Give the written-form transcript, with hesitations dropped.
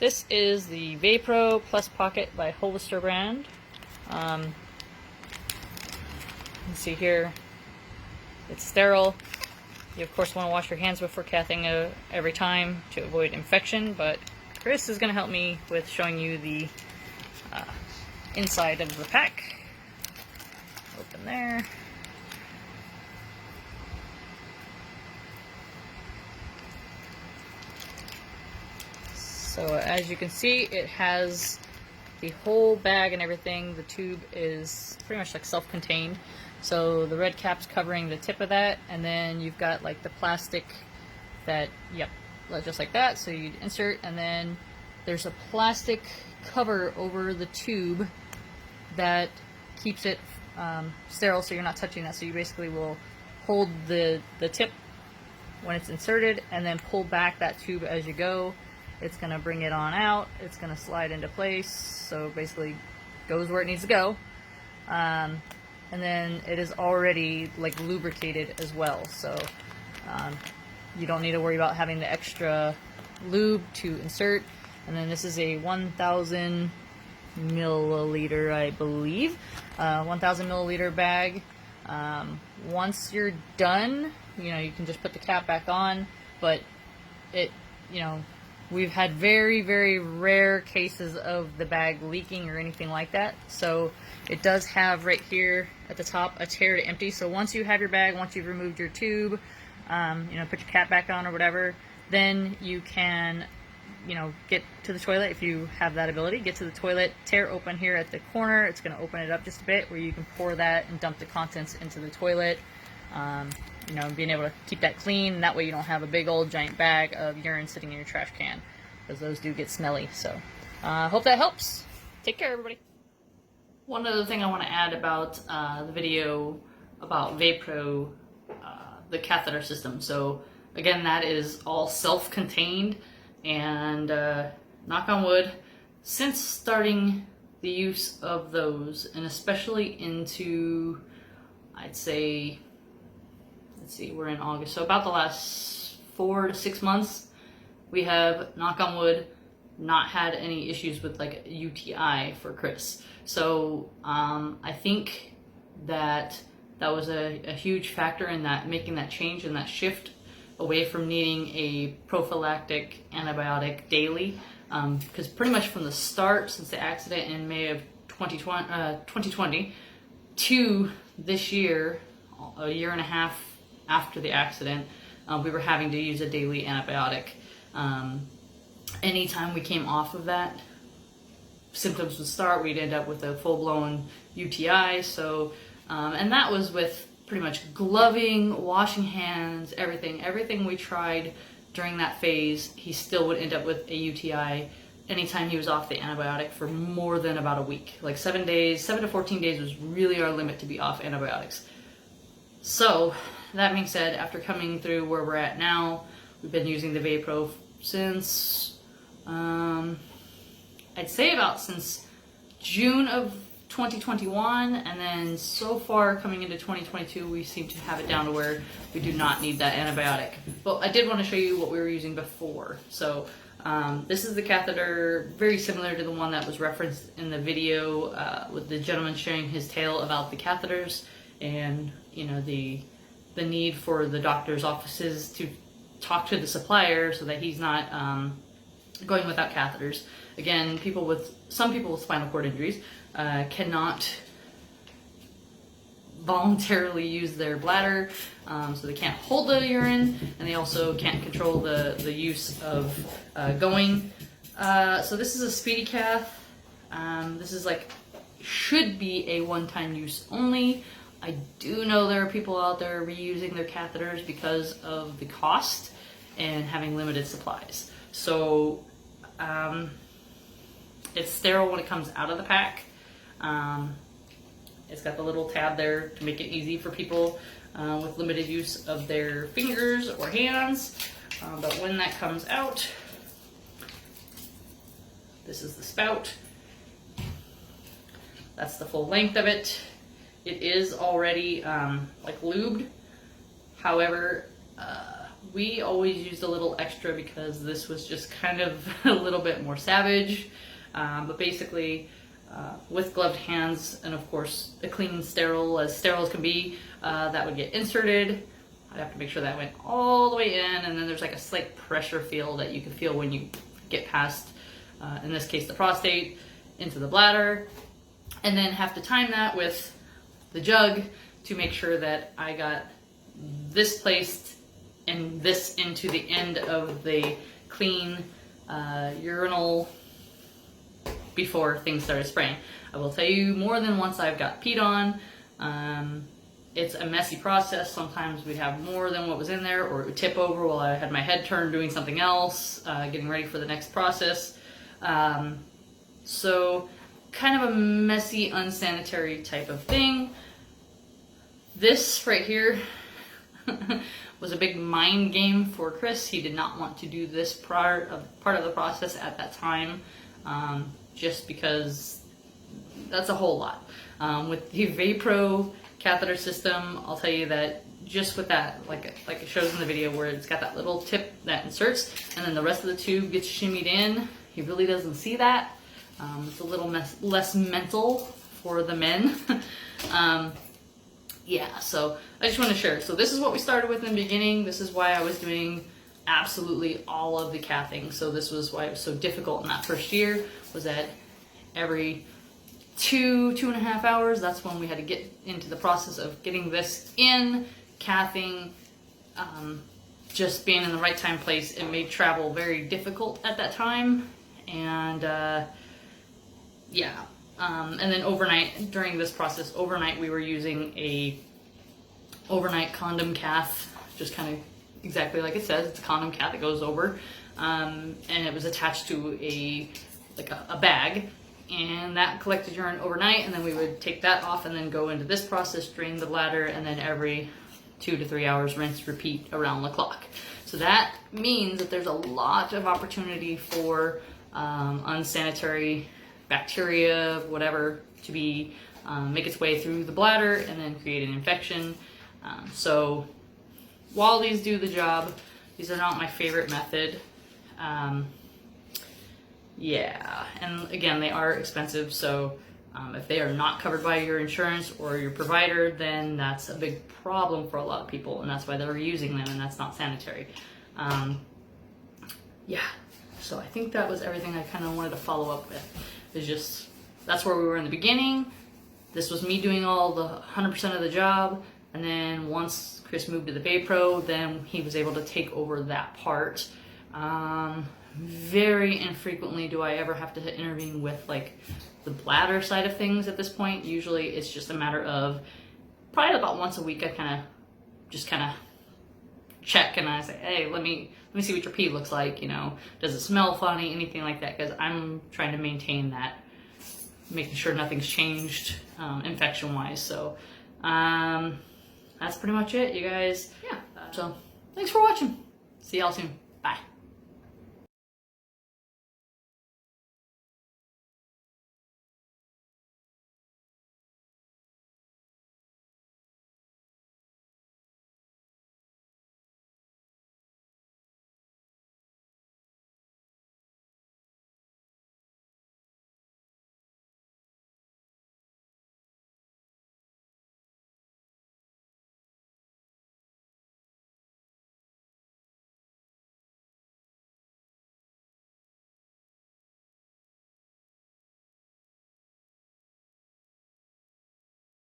This is the VaPro Plus Pocket by Hollister brand. You can see here, it's sterile. You of course want to wash your hands before cathing every time to avoid infection, but Chris is going to help me with showing you the inside of the pack. Open there. So as you can see, it has the whole bag and everything. The tube is pretty much like self-contained. So the red cap's covering the tip of that, and then you've got like the plastic that, yep, just like that. So you'd insert, and then there's a plastic cover over the tube that keeps it sterile, so you're not touching that. So you basically will hold the tip when it's inserted and then pull back that tube as you go. It's going to bring it on out. It's going to slide into place, so basically goes where it needs to go. And then it is already like lubricated as well, so you don't need to worry about having the extra lube to insert. And then this is a 1,000 milliliter, I believe, 1,000 milliliter bag. Once you're done, you can just put the cap back on, but we've had very, very rare cases of the bag leaking or anything like that. So it does have right here at the top a tear to empty. So once you have your bag, once you've removed your tube, put your cap back on or whatever, then you can, get to the toilet if you have that ability. Get to the toilet, tear open here at the corner. It's going to open it up just a bit where you can pour that and dump the contents into the toilet. Being able to keep that clean, and that way you don't have a big old giant bag of urine sitting in your trash can, because those do get smelly. So hope that helps. Take care, everybody. One other thing I want to add about the video about VaPro, the catheter system. So again, that is all self-contained, and knock on wood, since starting the use of those, and especially into, I'd say, let's see, we're in August, so about the last 4 to 6 months, we have, knock on wood, not had any issues with like UTI for Chris. So I think that was a huge factor in that, making that change and that shift away from needing a prophylactic antibiotic daily, because pretty much from the start, since the accident in May of 2020 to this year, a year and a half after the accident, we were having to use a daily antibiotic. Anytime we came off of that, symptoms would start, we'd end up with a full-blown UTI. So, and that was with pretty much gloving, washing hands, everything we tried during that phase, he still would end up with a UTI anytime he was off the antibiotic for more than about a week. Like 7 to 14 days was really our limit to be off antibiotics. So that being said, after coming through where we're at now, we've been using the VaPro since, I'd say about since June of 2021, and then so far coming into 2022, we seem to have it down to where we do not need that antibiotic. But I did want to show you what we were using before. So this is the catheter, very similar to the one that was referenced in the video with the gentleman sharing his tale about the catheters, and the need for the doctor's offices to talk to the supplier so that he's not going without catheters. Again, some people with spinal cord injuries cannot voluntarily use their bladder, so they can't hold the urine, and they also can't control the use of going. So this is a SpeediCath. This is should be a one-time use only. I do know there are people out there reusing their catheters because of the cost and having limited supplies. So it's sterile when it comes out of the pack. It's got the little tab there to make it easy for people with limited use of their fingers or hands. But when that comes out, this is the spout. That's the full length of it. It is already lubed. However, We always used a little extra because this was just kind of a little bit more savage. But basically, with gloved hands and of course a clean, sterile as can be, that would get inserted. I'd have to make sure that went all the way in, and then there's like a slight pressure feel that you can feel when you get past, in this case, the prostate into the bladder, and then have to time that with the jug to make sure that I got this placed and this into the end of the clean urinal before things started spraying. I will tell you, more than once I've got peed on. It's a messy process. Sometimes we'd have more than what was in there, or it would tip over while I had my head turned doing something else, getting ready for the next process. So kind of a messy, unsanitary type of thing. This right here was a big mind game for Chris. He did not want to do this part of the process at that time, just because that's a whole lot. With the VaPro catheter system, I'll tell you that just with that, like it shows in the video where it's got that little tip that inserts and then the rest of the tube gets shimmied in, he really doesn't see that. It's a little less mental for the men. Yeah, so I just want to share. So this is what we started with in the beginning. This is why I was doing absolutely all of the cathing. So this was why it was so difficult in that first year, was that every 2.5 hours, that's when we had to get into the process of getting this in, cathing, just being in the right time, place. It made travel very difficult at that time. And yeah, and then overnight, during this process, overnight we were using a overnight condom cath, just kind of exactly like it says. It's a condom cath that goes over, and it was attached to a bag, and that collected urine overnight, and then we would take that off and then go into this process, drain the bladder, and then every 2 to 3 hours rinse, repeat around the clock. So that means that there's a lot of opportunity for unsanitary bacteria, whatever, to be make its way through the bladder and then create an infection. So while these do the job, these are not my favorite method. Yeah, and again, they are expensive, so if they are not covered by your insurance or your provider, then that's a big problem for a lot of people, and that's why they're using them, and that's not sanitary. Yeah, so I think that was everything I kind of wanted to follow up with. It's just, that's where we were in the beginning. This was me doing all the 100% of the job, and then once Chris moved to the VaPro, then he was able to take over that part. Very infrequently do I ever have to intervene with like the bladder side of things at this point. Usually it's just a matter of probably about once a week I kind of check and I say, hey, let me see what your pee looks like, you know, does it smell funny, anything like that, because I'm trying to maintain that, making sure nothing's changed infection wise. So that's pretty much it, you guys. Yeah, so thanks for watching. See y'all soon. Bye.